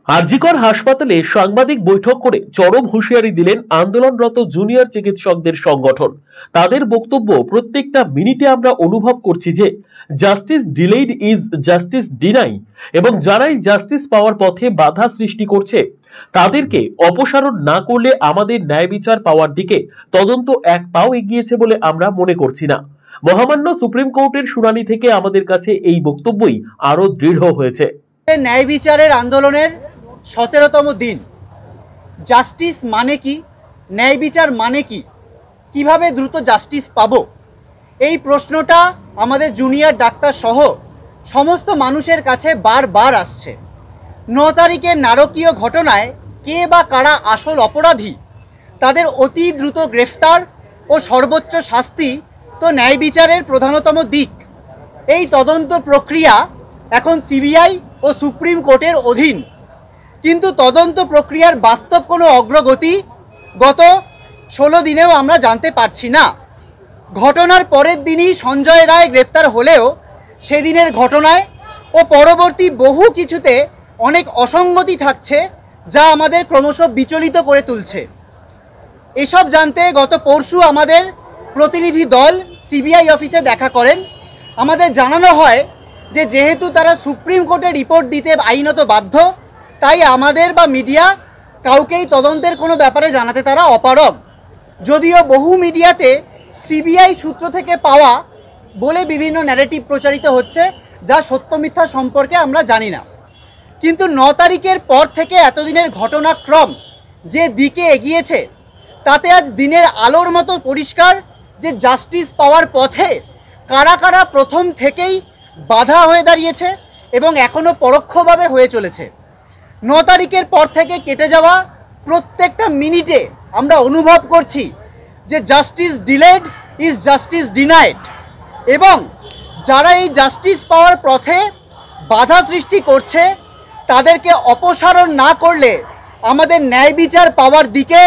আরজিকর হাসপাতালে সাংবাদিক বৈঠক করে চরম হুঁশিয়ারি দিলেন আন্দোলনরত জুনিয়র চিকিৎসকদের সংগঠন। তাদের বক্তব্য, প্রত্যেকটা মিনিটে আমরা অনুভব করছি যে justice delayed is justice deny, এবং যারাই জাস্টিস পাওয়ার পথে বাধা সৃষ্টি করছে তাদেরকে অপসারণ না করলে আমাদের ন্যায় বিচার পাওয়ার দিকে তদন্ত এক পাও এগিয়েছে বলে আমরা মনে করছি না। মহামান্য সুপ্রিম কোর্টের শুনানি থেকে আমাদের কাছে এই বক্তব্যই আরো দৃঢ় হয়েছে। ন্যায় বিচারের আন্দোলনের 17তম দিন। জাস্টিস মানে কি, ন্যায় বিচার মানে কি, কিভাবে দ্রুত জাস্টিস পাবো, এই প্রশ্নটা আমাদের জুনিয়র ডাক্তার সহ সমস্ত মানুষের কাছে বারবার আসছে। 9 তারিখের নারকীয় ঘটনায় কে বা কারা আসল অপরাধী, তাদের অতি দ্রুত গ্রেফতার ও সর্বোচ্চ শাস্তি তো ন্যায় বিচারের প্রধানতম দিক। এই তদন্ত প্রক্রিয়া এখন সিবিআই ও সুপ্রিম কোর্টের অধীন, কিন্তু তদন্ত প্রক্রিয়ার বাস্তব কোনো অগ্রগতি গত 16 দিনেও আমরা জানতে পারছি না। ঘটনার পরের দিনই সঞ্জয় রায় গ্রেপ্তার হলেও সেদিনের ঘটনায় ও পরবর্তী বহু কিছুতে অনেক অসঙ্গতি থাকছে, যা আমাদের ক্রমশ বিচলিত করে তুলছে। এসব জানতে গত পরশু আমাদের প্রতিনিধি দল সিবিআই অফিসে দেখা করেন। আমাদের জানানো হয় যে যেহেতু তারা সুপ্রিম কোর্টে রিপোর্ট দিতে আইনত বাধ্য, তাই আমাদের বা মিডিয়া কাউকেই তদন্তের কোনো ব্যাপারে জানাতে তারা অপারগ। যদিও বহু মিডিয়াতে সিবিআই সূত্র থেকে পাওয়া বলে বিভিন্ন ন্যারেটিভ প্রচারিত হচ্ছে, যা সত্য মিথ্যা সম্পর্কে আমরা জানি না। কিন্তু 9 তারিখের পর থেকে এতদিনের ঘটনাক্রম যে দিকে এগিয়েছে, তাতে আজ দিনের আলোর মতো পরিষ্কার যে জাস্টিস পাওয়ার পথে কারা কারা প্রথম থেকেই বাধা হয়ে দাঁড়িয়েছে এবং এখনও পরোক্ষভাবে হয়ে চলেছে। 9 তারিখের পর থেকে কেটে যাওয়া প্রত্যেকটা মিনিটে আমরা অনুভব করছি যে justice delayed is justice denied, এবং যারা এই জাস্টিস পাওয়ার পথে বাধা সৃষ্টি করছে তাদেরকে অপসারণ না করলে আমাদের ন্যায় বিচার পাওয়ার দিকে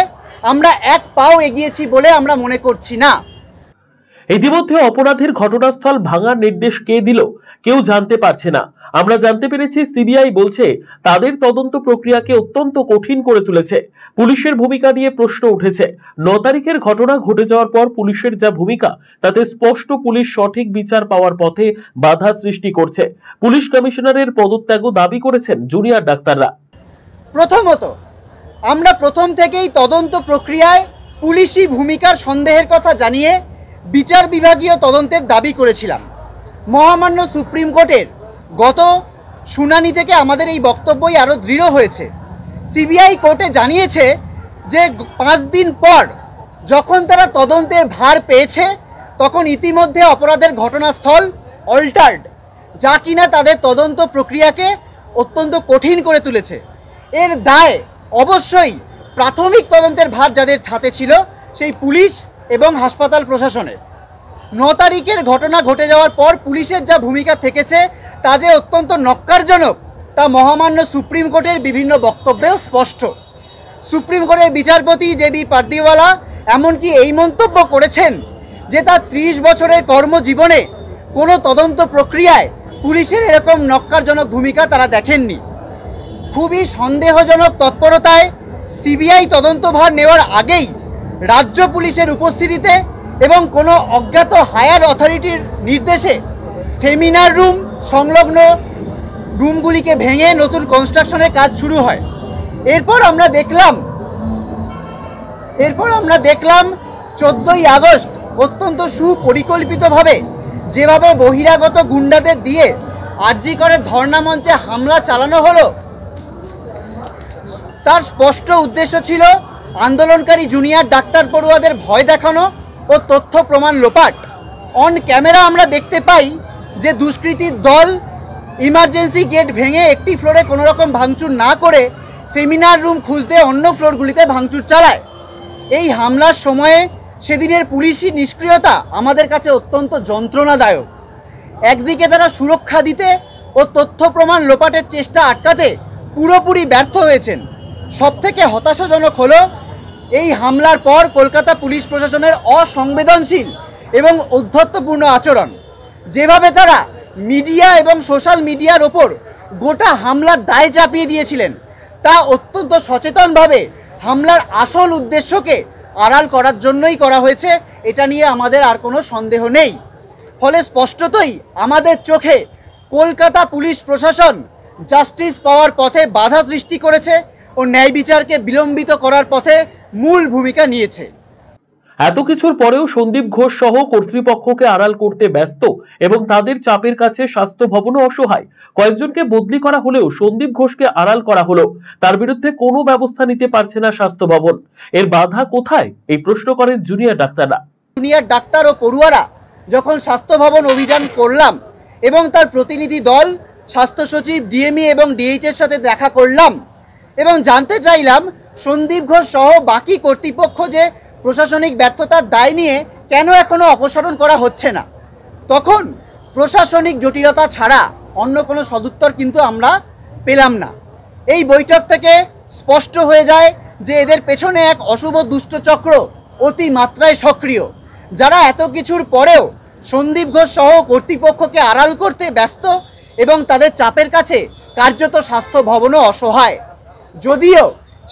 আমরা এক পাও এগিয়েছি বলে আমরা মনে করছি না। ইতিমধ্যে অপরাধের ঘটনাস্থল ভাঙার নির্দেশ কে দিল কেউ জানতে পারছে না। আমরা জানতে পেরেছি সিবিআই বলছে তাদের তদন্ত প্রক্রিয়াকে অত্যন্ত কঠিন করে তুলেছে। পুলিশের ভূমিকা নিয়ে প্রশ্ন উঠেছে। 9 তারিখের ঘটনা ঘটে যাওয়ার পর পুলিশের যা ভূমিকা, তাতে স্পষ্ট পুলিশ সঠিক বিচার পাওয়ার পথে বাধা সৃষ্টি করছে। পুলিশ কমিশনারের পদত্যাগও দাবি করেছেন জুনিয়র ডাক্তাররা। প্রথমত, আমরা প্রথম থেকেই তদন্ত প্রক্রিয়ায় পুলিশি ভূমিকার সন্দেহের কথা জানিয়ে বিচার বিভাগীয় তদন্তের দাবি করেছিলাম। মহামান্য সুপ্রিম কোর্টের গত শুনানি থেকে আমাদের এই বক্তব্যই আরও দৃঢ় হয়েছে। সিবিআই কোর্টে জানিয়েছে যে 5 দিন পর যখন তারা তদন্তের ভার পেয়েছে, তখন ইতিমধ্যে অপরাধের ঘটনাস্থল অল্টার্ড, যা কিনা তাদের তদন্ত প্রক্রিয়াকে অত্যন্ত কঠিন করে তুলেছে। এর দায় অবশ্যই প্রাথমিক তদন্তের ভার যাদের হাতে ছিল সেই পুলিশ এবং হাসপাতাল প্রশাসনের। 9 তারিখের ঘটনা ঘটে যাওয়ার পর পুলিশের যা ভূমিকা থেকেছে তা যে অত্যন্ত নক্কারজনক, তা মহামান্য সুপ্রিম কোর্টের বিভিন্ন বক্তব্যেও স্পষ্ট। সুপ্রিম কোর্টের বিচারপতি জেবি পার্দিওয়ালা এমনকি এই মন্তব্য করেছেন যে তার 30 বছরের কর্মজীবনে কোনো তদন্ত প্রক্রিয়ায় পুলিশের এরকম নক্কারজনক ভূমিকা তারা দেখেননি। খুবই সন্দেহজনক তৎপরতায় সিবিআই তদন্তভার নেওয়ার আগেই রাজ্য পুলিশের উপস্থিতিতে এবং কোনো অজ্ঞাত হায়ার অথরিটির নির্দেশে সেমিনার রুম সংলগ্ন রুমগুলিকে ভেঙে নতুন কনস্ট্রাকশনের কাজ শুরু হয়। এরপর আমরা দেখলাম 14ই আগস্ট অত্যন্ত সুপরিকল্পিতভাবে যেভাবে বহিরাগত গুন্ডাদের দিয়ে আরজি করে ধর্ণা মঞ্চে হামলা চালানো হলো, তার স্পষ্ট উদ্দেশ্য ছিল আন্দোলনকারী জুনিয়র ডাক্তার পড়ুয়াদের ভয় দেখানো ও তথ্য প্রমাণ লোপাট। অন ক্যামেরা আমরা দেখতে পাই যে দুষ্কৃতীর দল ইমার্জেন্সি গেট ভেঙে একটি ফ্লোরে কোনো রকম ভাঙচুর না করে সেমিনার রুম খুঁজতে অন্য ফ্লোরগুলিতে ভাঙচুর চালায়। এই হামলার সময়ে সেদিনের পুলিশি নিষ্ক্রিয়তা আমাদের কাছে অত্যন্ত যন্ত্রণাদায়ক। একদিকে তারা সুরক্ষা দিতে ও তথ্য প্রমাণ লোপাটের চেষ্টা আটকাতে পুরোপুরি ব্যর্থ হয়েছেন। সবথেকে হতাশাজনক হলো এই হামলার পর কলকাতা পুলিশ প্রশাসনের অসংবেদনশীল এবং ঔদ্ধত্যপূর্ণ আচরণ। যেভাবে তারা মিডিয়া এবং সোশ্যাল মিডিয়ার ওপর গোটা হামলার দায় চাপিয়ে দিয়েছিলেন, তা অত্যন্ত সচেতনভাবে হামলার আসল উদ্দেশ্যকে আড়াল করার জন্যই করা হয়েছে, এটা নিয়ে আমাদের আর কোনো সন্দেহ নেই। ফলে স্পষ্টতই আমাদের চোখে কলকাতা পুলিশ প্রশাসন জাস্টিস পাওয়ার পথে বাধা সৃষ্টি করেছে ও ন্যায় বিচারকে বিলম্বিত করার পথে মূল ভূমিকা নিয়েছে। এত কিছুর পরেও সন্দীপ ঘোষ সহ কর্তৃপক্ষকে আড়াল করতে ব্যস্ত এবং তাদের চাপের কাছে স্বাস্থ্য ভবনও অসহায়। কয়েকজনকে বদলি করা হলেও সন্দীপ ঘোষকে আড়াল করা হলো, তার বিরুদ্ধে কোনো ব্যবস্থা নিতে পারছে না স্বাস্থ্য ভবন। এর বাধা কোথায়, এই প্রশ্ন করেন জুনিয়র ডাক্তাররা। জুনিয়র ডাক্তার ও পড়ুয়ারা যখন স্বাস্থ্য ভবন অভিযান করলাম এবং তার প্রতিনিধি দল স্বাস্থ্য সচিব, ডিএমই এবং ডিএইচের সাথে দেখা করলাম এবং জানতে চাইলাম সন্দীপ ঘোষ সহ বাকি কর্তৃপক্ষ যে প্রশাসনিক ব্যর্থতার দায় নিয়ে কেন এখনো অপসারণ করা হচ্ছে না, তখন প্রশাসনিক জটিলতা ছাড়া অন্য কোনো সদুত্তর কিন্তু আমরা পেলাম না। এই বৈঠক থেকে স্পষ্ট হয়ে যায় যে এদের পেছনে এক অশুভ দুষ্ট চক্র অতি মাত্রায় সক্রিয়, যারা এত কিছুর পরেও সন্দীপ ঘোষ সহ কর্তৃপক্ষকে আড়াল করতে ব্যস্ত এবং তাদের চাপের কাছে কার্যত স্বাস্থ্য ভবনও অসহায়। যদিও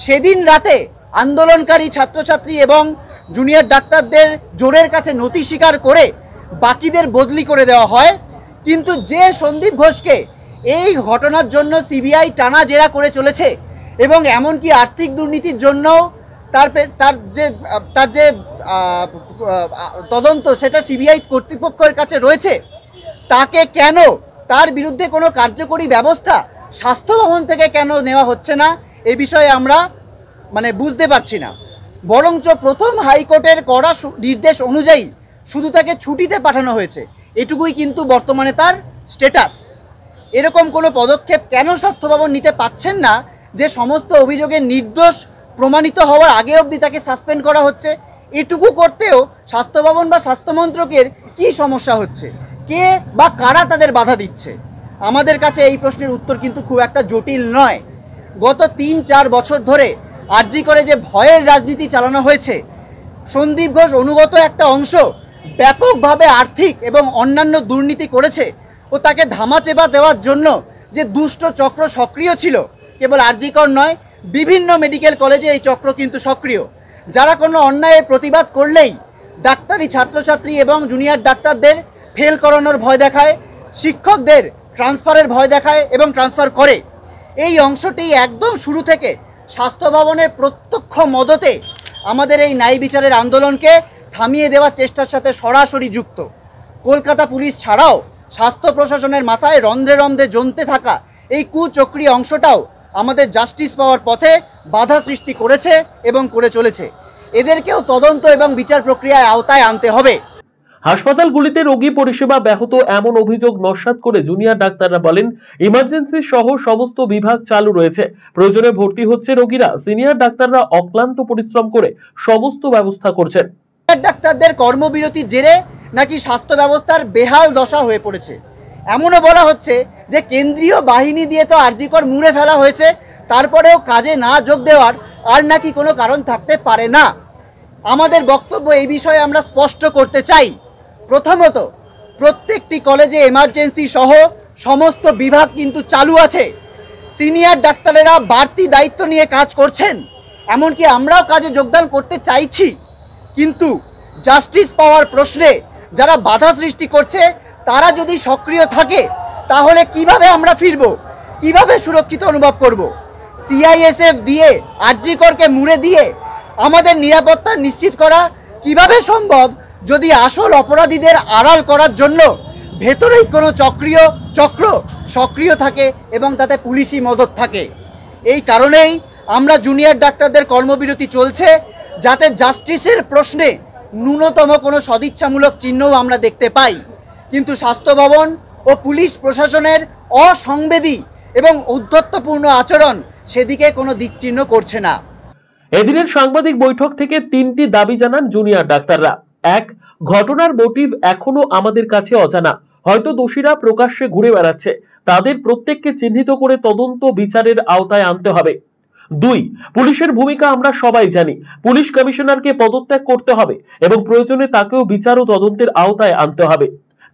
সেদিন রাতে আন্দোলনকারী ছাত্রছাত্রী এবং জুনিয়র ডাক্তারদের জোরের কাছে নতি স্বীকার করে বাকিদের বদলি করে দেওয়া হয়, কিন্তু যে সন্দীপ ঘোষকে এই ঘটনার জন্য সিবিআই টানা জেরা করে চলেছে এবং এমনকি আর্থিক দুর্নীতির জন্য তার যে তদন্ত সেটা সিবিআই কর্তৃপক্ষের কাছে রয়েছে, তাকে কেন তার বিরুদ্ধে কোনো কার্যকরী ব্যবস্থা স্বাস্থ্য ভবন থেকে কেন নেওয়া হচ্ছে না, এ বিষয়ে আমরা বুঝতে পারছি না। বরঞ্চ প্রথম হাইকোর্টের কড়া নির্দেশ অনুযায়ী শুধু তাকে ছুটিতে পাঠানো হয়েছে, এটুকুই কিন্তু বর্তমানে তার স্ট্যাটাস। এরকম কোনো পদক্ষেপ কেন স্বাস্থ্য ভবন নিতে পারছেন না যে সমস্ত অভিযোগের নির্দোষ প্রমাণিত হওয়ার আগে অবধি তাকে সাসপেন্ড করা হচ্ছে? এটুকু করতেও স্বাস্থ্য ভবন বা স্বাস্থ্য মন্ত্রকের কী সমস্যা হচ্ছে, কে বা কারা তাদের বাধা দিচ্ছে? আমাদের কাছে এই প্রশ্নের উত্তর কিন্তু খুব একটা জটিল নয়। গত ৩-৪ বছর ধরে আরজি করে যে ভয়ের রাজনীতি চালানো হয়েছে, সন্দীপ ঘোষ অনুগত একটা অংশ ব্যাপকভাবে আর্থিক এবং অন্যান্য দুর্নীতি করেছে ও তাকে ধামাচেপা দেওয়ার জন্য যে দুষ্ট চক্র সক্রিয় ছিল, কেবল আরজি কর নয়, বিভিন্ন মেডিকেল কলেজে এই চক্র কিন্তু সক্রিয়, যারা কোনো অন্যায়ের প্রতিবাদ করলেই ডাক্তারি ছাত্রছাত্রী এবং জুনিয়র ডাক্তারদের ফেল করানোর ভয় দেখায়, শিক্ষকদের ট্রান্সফারের ভয় দেখায় এবং ট্রান্সফার করে। এই অংশটি একদম শুরু থেকে স্বাস্থ্য ভবনের প্রত্যক্ষ মদতে আমাদের এই ন্যায় বিচারের আন্দোলনকে থামিয়ে দেওয়ার চেষ্টার সাথে সরাসরি যুক্ত। কলকাতা পুলিশ ছাড়াও স্বাস্থ্য প্রশাসনের মাথায় রন্ধ্রে রন্ধ্রে জমতে থাকা এই কুচক্রী অংশটাও আমাদের জাস্টিস পাওয়ার পথে বাধা সৃষ্টি করেছে এবং করে চলেছে। এদেরকেও তদন্ত এবং বিচার প্রক্রিয়ায় আওতায় আনতে হবে। হাসপাতালগুলিতে রোগী পরিষেবা ব্যাহত এমন অভিযোগ নস্যাৎ করে জুনিয়র ডাক্তাররা বলেন, ইমার্জেন্সি সহ সমস্ত বিভাগ চালু রয়েছে, প্রয়োজনে ভর্তি হচ্ছে রোগীরা। সিনিয়র ডাক্তাররা অক্লান্ত পরিশ্রম করে সমস্ত ব্যবস্থা করছেন। ডাক্তারদের কর্মবিরতির জেরে নাকি স্বাস্থ্য ব্যবস্থার বেহাল দশা হয়ে পড়েছে। এমনও বলা হচ্ছে যে কেন্দ্রীয় বাহিনী দিয়ে তো আরজি কর মুড়ে ফেলা হয়েছে, তারপরেও কাজে না যোগ দেওয়ার আর নাকি কোনো কারণ থাকতে পারে না। আমাদের বক্তব্য এই বিষয়ে আমরা স্পষ্ট করতে চাই। প্রথমত, প্রত্যেকটি কলেজে এমার্জেন্সি সহ সমস্ত বিভাগ কিন্তু চালু আছে। সিনিয়র ডাক্তারেরা বাড়তি দায়িত্ব নিয়ে কাজ করছেন, এমনকি আমরাও কাজে যোগদান করতে চাইছি, কিন্তু জাস্টিস পাওয়ার প্রশ্নে যারা বাধা সৃষ্টি করছে তারা যদি সক্রিয় থাকে তাহলে কিভাবে আমরা ফিরব, কিভাবে সুরক্ষিত অনুভব করব? সিআইএসএফ দিয়ে আরজি করকে মুড়ে দিয়ে আমাদের নিরাপত্তা নিশ্চিত করা কিভাবে সম্ভব যদি আসল অপরাধীদের আড়াল করার জন্য ভেতরেই কোনো চক্র সক্রিয় থাকে এবং তাতে পুলিশি মদত থাকে? এই কারণেই আমরা জুনিয়র ডাক্তারদের কর্মবিরতি চলছে, যাতে জাস্টিসের প্রশ্নে ন্যূনতম কোনো সদিচ্ছামূলক চিহ্নও আমরা দেখতে পাই। কিন্তু স্বাস্থ্য ভবন ও পুলিশ প্রশাসনের অসংবেদী এবং ঔদ্ধত্যপূর্ণ আচরণ সেদিকে কোনো দিকচিহ্ন করছে না। এদিনের সাংবাদিক বৈঠক থেকে 3টি দাবি জানান জুনিয়র ডাক্তাররা। 1, ঘটনার মোটিভ এখনো আমাদের কাছে অজানা, হয়তো দোষীরা প্রকাশ্যে ঘুরে বেড়াচ্ছে, তাদের প্রত্যেককে চিহ্নিত করে তদন্ত বিচারের আওতায় আনতে হবে। 2, পুলিশের ভূমিকা আমরা সবাই জানি, পুলিশ কমিশনারকে পদত্যাগ করতে হবে এবং প্রয়োজনে তাকেও বিচার ও তদন্তের আওতায় আনতে হবে।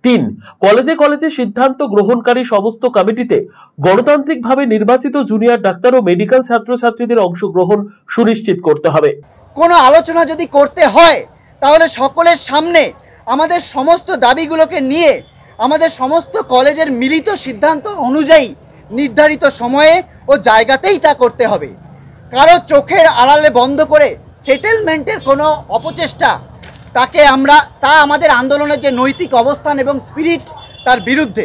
3. কলেজে কলেজে সিদ্ধান্ত গ্রহণকারী সমস্ত কমিটিতে গণতান্ত্রিকভাবে নির্বাচিত জুনিয়র ডাক্তার ও মেডিকেল ছাত্রছাত্রীদের অংশগ্রহণ সুনিশ্চিত করতে হবে। কোনো আলোচনা যদি করতে হয় তাহলে সকলের সামনে আমাদের সমস্ত দাবিগুলোকে নিয়ে আমাদের সমস্ত কলেজের মিলিত সিদ্ধান্ত অনুযায়ী নির্ধারিত সময়ে ও জায়গাতেই তা করতে হবে। কারো চোখের আড়ালে বন্ধ করে সেটেলমেন্টের কোনো অপচেষ্টা তা আমাদের আন্দোলনের যে নৈতিক অবস্থান এবং স্পিরিট তার বিরুদ্ধে।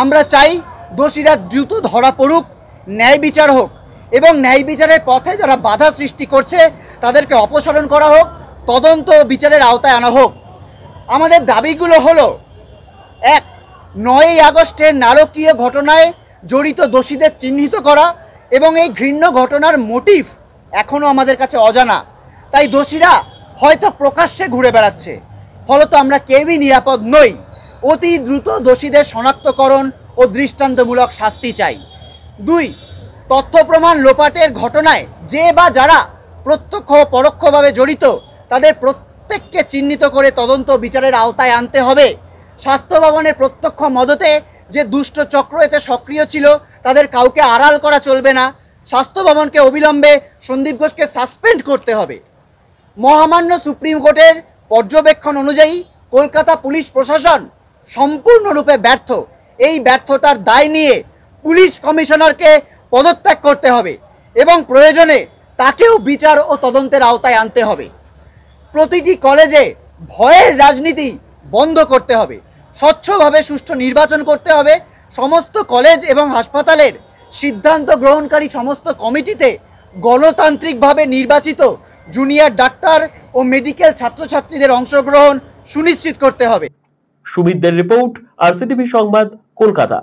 আমরা চাই দোষীরা দ্রুত ধরা পড়ুক, ন্যায় বিচার হোক এবং ন্যায় বিচারের পথে যারা বাধা সৃষ্টি করছে তাদেরকে অপসারণ করা হোক, তদন্ত ও বিচারের আওতায় আনা হোক। আমাদের দাবিগুলো হলো: 1. 9ই আগস্টের নারকীয় ঘটনায় জড়িত দোষীদের চিহ্নিত করা এবং এই ঘৃণ্য ঘটনার মোটিভ এখনও আমাদের কাছে অজানা, তাই দোষীরা হয়তো প্রকাশ্যে ঘুরে বেড়াচ্ছে, ফলত আমরা কেউই নিরাপদ নই। অতি দ্রুত দোষীদের শনাক্তকরণ ও দৃষ্টান্তমূলক শাস্তি চাই। 2. তথ্য প্রমাণ লোপাটের ঘটনায় যে বা যারা প্রত্যক্ষ ও পরোক্ষভাবে জড়িত তাদের প্রত্যেককে চিহ্নিত করে তদন্ত বিচারের আওতায় আনতে হবে। স্বাস্থ্য ভবনের প্রত্যক্ষ মদতে যে দুষ্ট চক্র এতে সক্রিয় ছিল তাদের কাউকে আড়াল করা চলবে না। স্বাস্থ্য ভবনকে অবিলম্বে সন্দীপ ঘোষকে সাসপেন্ড করতে হবে। মহামান্য সুপ্রিম কোর্টের পর্যবেক্ষণ অনুযায়ী কলকাতা পুলিশ প্রশাসন সম্পূর্ণরূপে ব্যর্থ। এই ব্যর্থতার দায় নিয়ে পুলিশ কমিশনারকে পদত্যাগ করতে হবে এবং প্রয়োজনে তাকেও বিচার ও তদন্তের আওতায় আনতে হবে। প্রতিটি কলেজে ভয়ের রাজনীতি বন্ধ করতে হবে। স্বচ্ছভাবে সুষ্ঠু নির্বাচন করতে হবে। সমস্ত কলেজ এবং হাসপাতালের সিদ্ধান্ত গ্রহণকারী সমস্ত কমিটিতে গণতান্ত্রিকভাবে নির্বাচিত জুনিয়র ডাক্তার ও মেডিকেল ছাত্রছাত্রীদের অংশগ্রহণ সুনিশ্চিত করতে হবে। সুমিতদের রিপোর্ট, RCTV সংবাদ, কলকাতা।